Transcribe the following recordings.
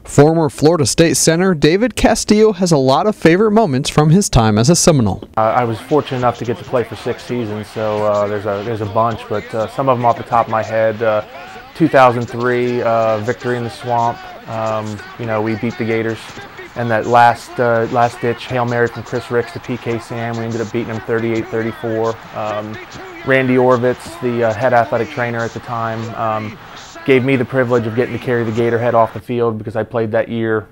Former Florida State center David Castillo has a lot of favorite moments from his time as a Seminole. I was fortunate enough to get to play for 6 seasons, so there's a bunch, but some of them off the top of my head. 2003 victory in the Swamp. We beat the Gators, and that last ditch Hail Mary from Chris Ricks to PK Sam. We ended up beating them 38-34. Randy Orvitz, the head athletic trainer at the time, gave me the privilege of getting to carry the Gator head off the field because I played that year.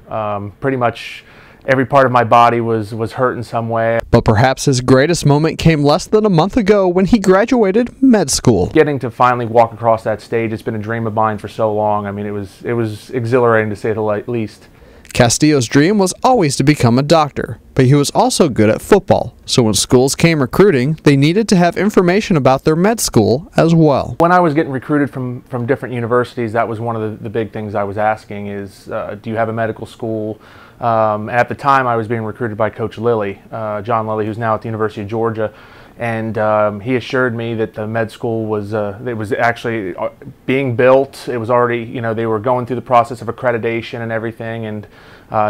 Pretty much every part of my body was hurt in some way. But perhaps his greatest moment came less than a month ago when he graduated med school. Getting to finally walk across that stage, it's been a dream of mine for so long. I mean, it was exhilarating to say the least. Castillo's dream was always to become a doctor, but he was also good at football. So when schools came recruiting, they needed to have information about their med school as well. When I was getting recruited from different universities, that was one of the big things I was asking is, do you have a medical school? At the time, I was being recruited by Coach Lilly, John Lilly, who's now at the University of Georgia. And he assured me that the med school was it was actually being built. It was already, they were going through the process of accreditation and everything. And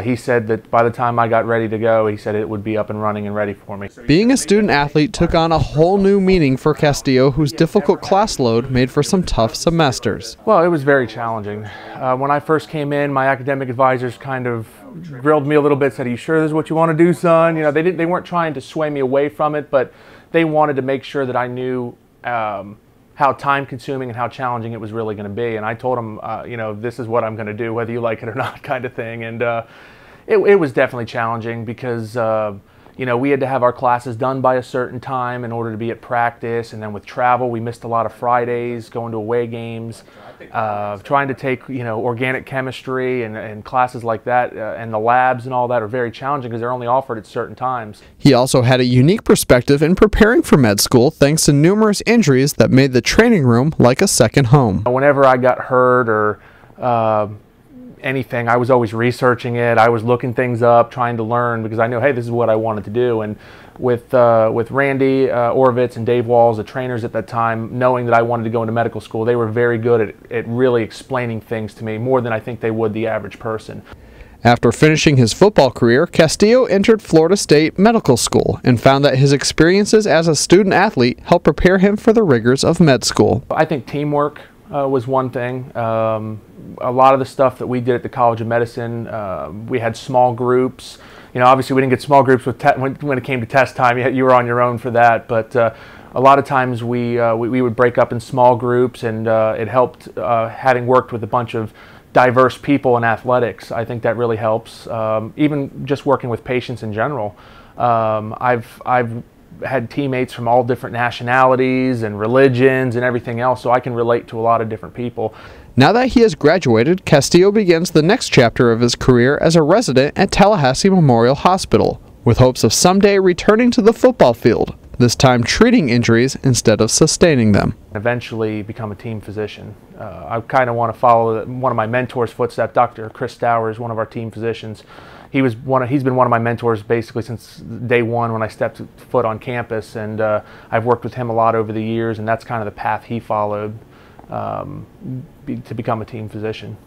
he said that by the time I got ready to go, he said it would be up and running and ready for me. Being a student athlete took on a whole new meaning for Castillo, whose difficult class load made for some tough semesters. Well, it was very challenging. When I first came in, my academic advisors kind of grilled me a little bit, said, "Are you sure this is what you want to do, son?" They weren't trying to sway me away from it, but they wanted to make sure that I knew how time-consuming and how challenging it was really going to be. And I told them, this is what I'm going to do, whether you like it or not, kind of thing. And it was definitely challenging because we had to have our classes done by a certain time in order to be at practice. And then with travel, we missed a lot of Fridays, going to away games, trying to take, organic chemistry and classes like that. And the labs and all that are very challenging because they're only offered at certain times. He also had a unique perspective in preparing for med school thanks to numerous injuries that made the training room like a second home. Whenever I got hurt or anything, I was always researching it. I was looking things up, trying to learn because I knew, hey, this is what I wanted to do. And with Randy Orvitz and Dave Walls, the trainers at that time, knowing that I wanted to go into medical school, they were very good at really explaining things to me, more than I think they would the average person. After finishing his football career, Castillo entered Florida State Medical School and found that his experiences as a student athlete helped prepare him for the rigors of med school. I think teamwork was one thing. A lot of the stuff that we did at the College of Medicine, we had small groups. Obviously we didn't get small groups when it came to test time. You were on your own for that. But a lot of times we would break up in small groups, and it helped having worked with a bunch of diverse people in athletics. I think that really helps. Even just working with patients in general. I've had teammates from all different nationalities and religions and everything else, so I can relate to a lot of different people. Now that he has graduated, Castillo begins the next chapter of his career as a resident at Tallahassee Memorial Hospital, with hopes of someday returning to the football field, this time treating injuries instead of sustaining them. Eventually become a team physician. I kind of want to follow one of my mentors' footsteps. Dr. Chris Stauer is one of our team physicians. He's been one of my mentors basically since day one when I stepped foot on campus, and I've worked with him a lot over the years, and that's kind of the path he followed to become a team physician.